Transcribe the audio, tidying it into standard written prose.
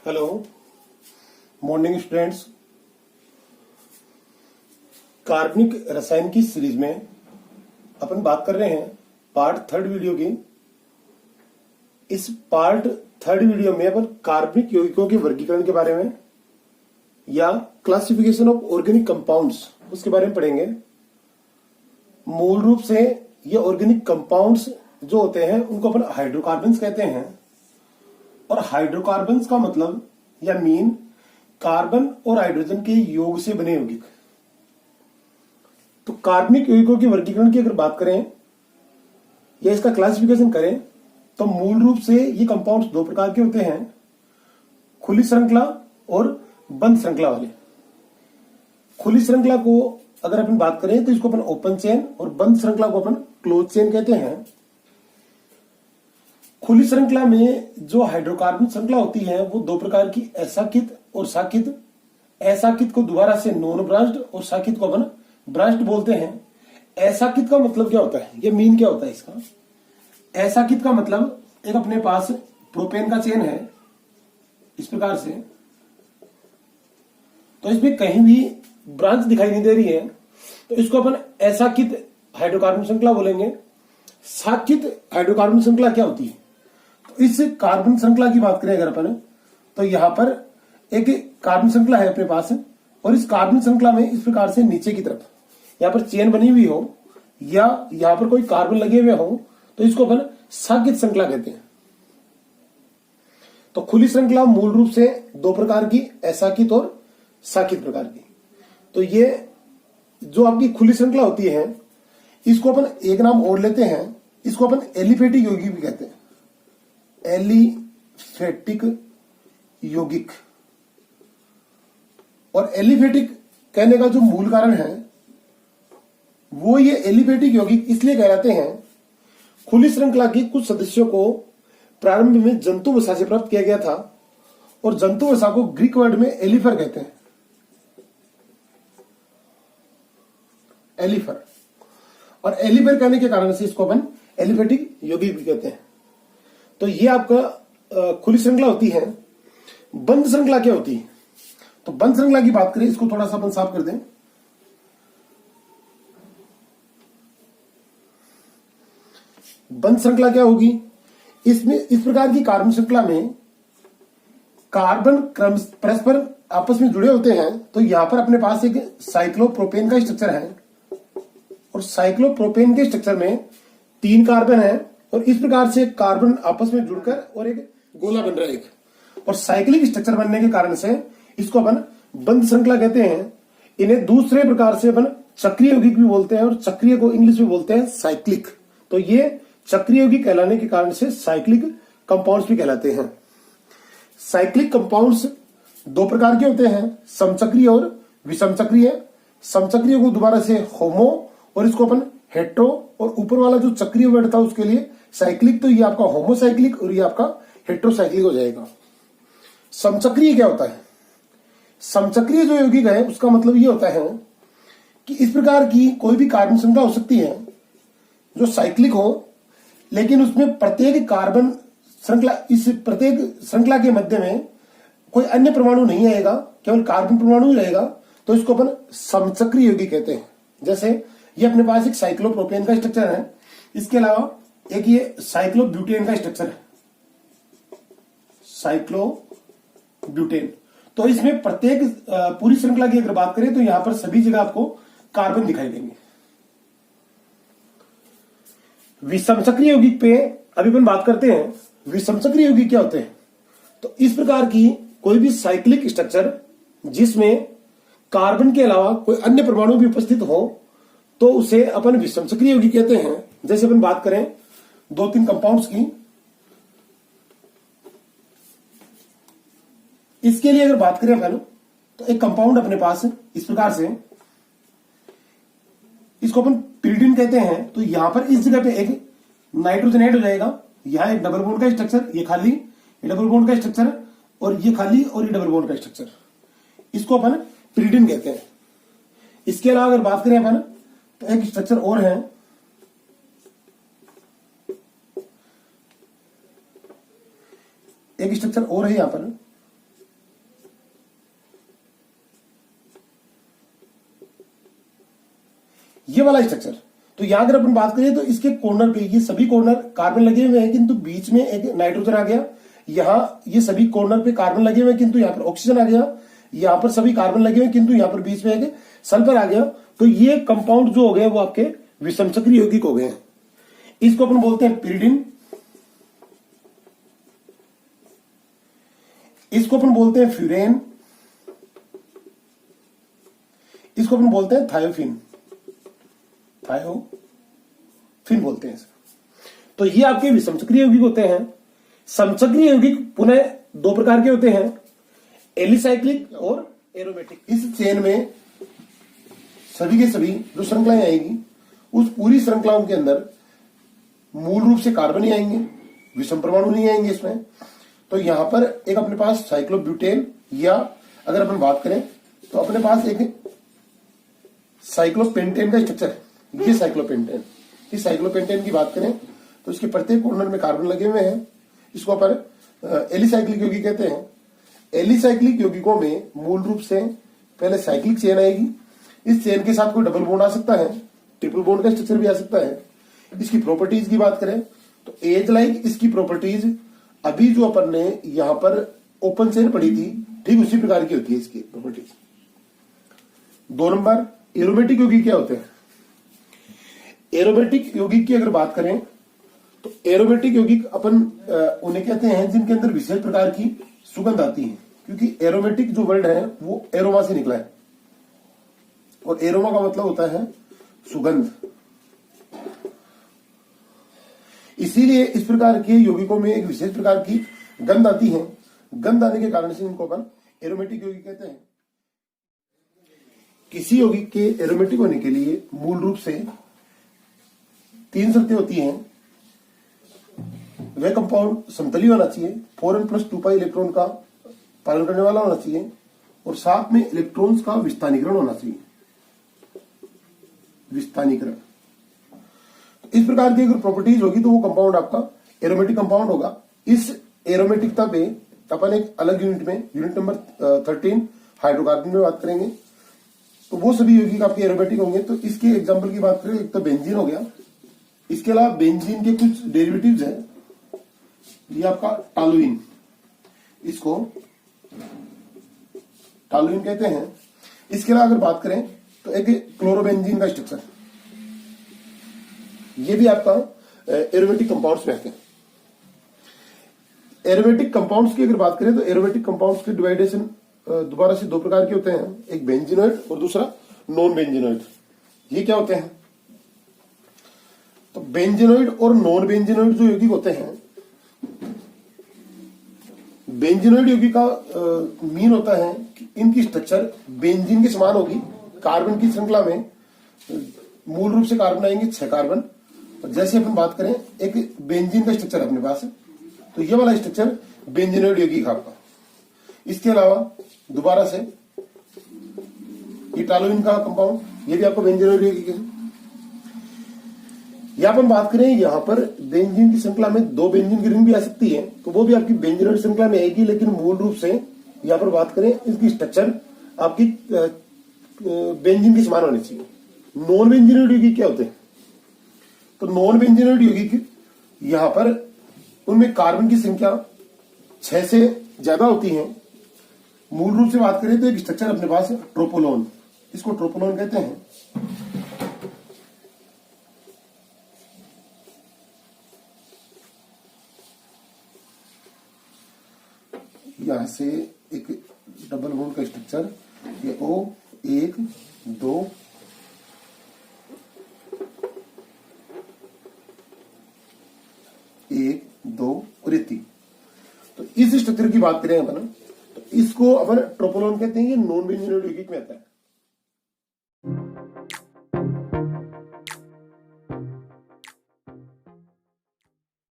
Hello morning students. कार्बनिक रसायन की सीरीज में अपन बात कर रहे हैं पार्ट थर्ड वीडियो की। इस पार्ट थर्ड वीडियो में अपन कार्बनिक यौगिकों के वर्गीकरण के बारे में या क्लासिफिकेशन ऑफ ऑर्गेनिक कंपाउंड्स उसके बारे में पढ़ेंगे। मूल रूप से ये ऑर्गेनिक कंपाउंड्स जो होते हैं उनको अपन हाइड्रोकार्बन्स कहते हैं, और हाइड्रोकार्बन्स का मतलब या मीन कार्बन और हाइड्रोजन के योग से बने यौगिक। तो कार्बनिक यौगिकों के वर्गीकरण की अगर बात करें या इसका क्लासिफिकेशन करें तो मूल रूप से ये कंपाउंड्स दो प्रकार के होते हैं, खुली श्रृंखला और बंद श्रृंखला वाले। खुली श्रृंखला को अगर अपन बात करें तो इसको अपन ओपन चेन और बंद श्रृंखला को अपन क्लोज चेन कहते हैं। खुली श्रृंखला में जो हाइड्रोकार्बन श्रृंखला होती है वो दो प्रकार की, अशाखित और शाखित। अशाखित को दोबारा से नॉन ब्रांच्ड और शाखित को अपन ब्रांच्ड बोलते हैं। अशाखित का मतलब क्या होता है, ये मीन क्या होता है इसका? अशाखित का मतलब एक अपने पास प्रोपेन का चेन है इस प्रकार से, तो इसमें कहीं भी ब्रांच दिखाई नहीं दे रही है तो इसको अपन अशाखित हाइड्रोकार्बन श्रृंखला बोलेंगे। शाखित हाइड्रोकार्बन श्रृंखला क्या होती है? तो इस कार्बन श्रृंखला की बात करें अगर अपन, तो यहां पर एक कार्बन श्रृंखला है अपने पास, और इस कार्बन श्रृंखला में इस प्रकार से नीचे की तरफ यहां पर चेन बनी हुई हो या यहां पर कोई कार्बन लगे हुए हो तो इसको अपन शाखित श्रृंखला कहते हैं। तो खुली श्रृंखला मूल रूप से दो प्रकार की, अशाखित और शाखित प्रकार की। तो ये जो आपकी खुली श्रृंखला होती है इसको अपन एक नाम और लेते हैं, इसको अपन एलिफेटिक यौगिक भी कहते हैं। एलिफेटिक यौगिक। और एलिफेटिक कहने का जो मूल कारण है वो ये एलिफेटिक यौगिक इसलिए कहलाते हैं, खुली श्रृंखला के कुछ सदस्यों को प्रारंभ में जंतु वसा से प्राप्त किया गया था, और जंतु वसा को ग्रीक वर्ड में एलिफर कहते हैं। एलिफर। और एलिफर कहने के कारण से इसको अपन एलिफेटिक यौगिक भी कहते हैं। तो ये आपका खुली श्रृंखला होती है। बंद श्रृंखला क्या होती है? तो बंद श्रृंखला की बात करें, इसको थोड़ा सा अपन साफ कर दें। बंद श्रृंखला क्या होगी? इसमें इस प्रकार की कार्बन श्रृंखला में कार्बन क्रम परस्पर आपस में जुड़े होते हैं। तो यहां पर अपने पास एक साइक्लोप्रोपेन का स्ट्रक्चर है, और साइक्लोप्रोपेन के स्ट्रक्चर में 3 कार्बन है, और इस प्रकार से कार्बन आपस में जुड़कर और एक गोला बन रहा है एक, और साइक्लिक स्ट्रक्चर बनने के कारण से इसको अपन बंद श्रृंखला कहते हैं। इन्हें दूसरे प्रकार से अपन चक्रीय यौगिक भी बोलते हैं, और चक्रीय को इंग्लिश में बोलते हैं साइक्लिक। तो ये चक्रीय यौगिक कहलाने के कारण से साइक्लिक कंपाउंड्स भी कहलाते हैं। साइक्लिक कंपाउंड्स दो प्रकार के होते हैं, समचक्रीय और विषम चक्रीय। समचक्रीय को दोबारा से होमो, और इसको अपन हेट्रो, और ऊपर वाला जो चक्रीय वर्ड था उसके लिए साइक्लिक। तो ये आपका होमोसाइक्लिक और ये आपका हेट्रोसाइक्लिक हो जाएगा। समचक्रीय क्या होता है? समचक्रीय जो यौगिक है उसका मतलब ये होता है कि इस प्रकार की कोई भी कार्बन श्रृंखला हो सकती है जो साइक्लिक हो, लेकिन उसमें प्रत्येक कार्बन श्रृंखला, इस प्रत्येक श्रृंखला के मध्य में कोई अन्य परमाणु नहीं आएगा, केवल कार्बन परमाणु ही रहेगा। तो इसको अपन समचक्रीय यौगिक कहते हैं। जैसे ये अपने पास एक साइक्लोप्रोपेन का स्ट्रक्चर है, इसके अलावा एक ये साइक्लोब्यूटेन का स्ट्रक्चर है, साइक्लोब्यूटेन। तो इसमें प्रत्येक पूरी श्रृंखला की अगर बात करें तो यहां पर सभी जगह आपको कार्बन दिखाई देंगे। विषमचक्रीय यौगिक पे अभी अपन बात करते हैं। विषमचक्रीय यौगिक क्या होते हैं? तो इस प्रकार की कोई भी साइक्लिक स्ट्रक्चर जिसमें कार्बन के अलावा कोई अन्य परमाणु भी उपस्थित हो तो उसे अपन विषमचक्रीय यौगिक कहते हैं। जैसे अपन बात करें 2-3 कंपाउंड्स की, इसके लिए अगर बात करें अपन तो एक कंपाउंड अपने पास इस प्रकार से, इसको अपन पिरिडिन कहते हैं। तो यहां पर इस जगह पे एक नाइट्रोजन ऐड हो जाएगा, यहां एक डबल बॉन्ड का स्ट्रक्चर, ये खाली, ये डबल बॉन्ड का स्ट्रक्चर, और ये खाली, और ये डबल बॉन्ड का स्ट्रक्चर, इसको अपन पिरिडिन कहते हैं। इसके अलावा अगर बात करें अपन तो एक स्ट्रक्चर और है, एक स्ट्रक्चर और है यहां पर, ये वाला स्ट्रक्चर। तो यहां अगर अपन बात करें तो इसके कॉर्नर पे ये सभी कॉर्नर कार्बन लगे हुए हैं, किंतु बीच में एक नाइट्रोजन आ गया। यहाँ ये सभी कॉर्नर पे कार्बन लगे हुए हैं, किंतु यहाँ पर ऑक्सीजन आ गया। यहाँ पर सभी कार्बन लगे हुए हैं, किंतु यहाँ पर बीच में एक सल्फर आ गया। तो ये कंपाउंड जो हो गए वो आपके विषम चक्रीय यौगिक हो गए हैं। इसको अपन बोलते हैं पिरिडिन, इसको अपन बोलते हैं फ्यूरेन, इसको अपन बोलते हैं थायोफिन, थायोफिन बोलते हैं। तो ये आपके विषम चक्रीय यौगिक होते हैं। समचक्रीय यौगिक पुनः दो प्रकार के होते हैं, एलिसाइक्लिक और एरोमेटिक। इस चेन में सभी के सभी जो श्रृंखलाएं आएगी उस पूरी श्रृंखलाओं के अंदर मूल रूप से कार्बन ही आएंगे, विषम परमाणु नहीं आएंगे इसमें। तो यहां पर एक अपने पास साइक्लोब्यूटेन, या अगर अपन बात करें तो अपने पास एक साइक्लोपेंटेन का स्ट्रक्चर है। ये साइक्लोपेंटेन, इस साइक्लोपेंटेन की बात करें तो इसके प्रत्येक कॉर्नर में कार्बन लगे हुए हैं। इसको अपन एलिसाइक्लिक यौगिक कहते हैं। एलिसाइक्लिक यौगिकों में मूल रूप से पहले साइक्लिक चेन आएगी। इस चेन के साथ कोई डबल बॉन्ड आ सकता है, ट्रिपल बॉन्ड का स्ट्रक्चर भी आ सकता है। इसकी प्रॉपर्टीज की बात करें तो एज लाइक इसकी प्रॉपर्टीज अभी जो अपन ने यहां पर ओपन चेन पढ़ी थी ठीक उसी प्रकार की होती है इसकी प्रॉपर्टीज। 2 नंबर एरोमेटिक यौगिक क्या होते हैं? एरोमेटिक यौगिक की अगर बात करें तो एरोमेटिक यौगिक अपन उन्हें कहते हैं जिनके अंदर विशेष प्रकार की सुगंध आती है, क्योंकि एरोमेटिक जो वर्ड है वो एरोमा से निकला है और एरोमा का मतलब होता है सुगंध। इसीलिए इस प्रकार के यौगिकों में एक विशेष प्रकार की गंध आती है। गंध आने के कारण से इनको अपन एरोमेटिक यौगिक कहते हैं। किसी यौगिक के एरोमेटिक होने के लिए मूल रूप से 3 शर्तें होती हैं। वह कंपाउंड समतलीय होना चाहिए, 4n+2π इलेक्ट्रॉन का पालन करने वाला होना चाहिए और साथ में इलेक्ट्रॉन्स का विस्थानीकरण होना चाहिए। विस्थानीकरण, इस प्रकार की अगर प्रॉपर्टीज होगी तो वो कंपाउंड आपका एरोमेटिक कंपाउंड होगा। इस एरोमेटिकता पे अपन एक अलग यूनिट में, यूनिट नंबर 13 हाइड्रोकार्बन में बात करेंगे। तो वो सभी यौगिक आपके एरोमेटिक होंगे। तो इसके एग्जांपल की बात करें, एक तो बेंजीन हो गया, इसके अलावा बेंजीन के कुछ डेरिवेटिव्स हैं। ये आपका टॉलुइन, इसको टॉलुइन कहते हैं। इसके अलावा अगर बात करें तो एक क्लोरोबेंजीन का स्ट्रक्चर, ये भी आपका एरोमेटिक कंपाउंड्स में आते हैं। एरोमेटिक कंपाउंड्स की अगर बात करें तो एरोमेटिक कंपाउंड्स के डिवाइडेशन दोबारा से 2 प्रकार के होते हैं, एक बेंजीनोइड और दूसरा नॉन बेंजीनोइड। ये क्या होते हैं? तो बेंजीनोइड और नॉन बेंजीनोइड जो यौगिक होते हैं, बेंजीनोइड यौगिक का मीन होता है कि इनकी स्ट्रक्चर बेंजीन के समान होगी। कार्बन की श्रृंखला में मूल रूप से कार्बन आएंगे 6 कार्बन। और जैसे अपन बात करें एक बेंजीन का स्ट्रक्चर अपने पास है, तो ये वाला स्ट्रक्चर बेंजीनोइड यौगिक आपका। इसके अलावा दोबारा से ये टॉलुइन का कंपाउंड, ये भी आपको बेंजीनोइड यौगिक है। या अपन बात करें यहां पर बेंजीन की श्रृंखला में 2 बेंजीन की रिंग भी आ सकती है, तो वो भी आपकी बेंजीनोइड श्रृंखला में आएगी। लेकिन मूल रूप से यहां पर बात करें इसकी स्ट्रक्चर आपकी बेंजीन के समान होनी चाहिए। नॉन बेंजीनोइड यौगिक क्या होते हैं? तो नॉन बेंजीनोइड यौगिक यहां पर उनमें कार्बन की संख्या 6 से ज्यादा होती है। मूल रूप से बात करें तो एक स्ट्रक्चर अपने पास है ट्रोपोलोन, इसको ट्रोपोलोन कहते हैं। यहां से एक डबल बॉन्ड का स्ट्रक्चर, ये O 1 2 1 2 और 3। तो इस स्ट्रक्चर की बात करें अपन, तो इसको अपन ट्रोपोलोन कहते हैं। ये नॉन बेंजीनोइड यौगिक में आता है।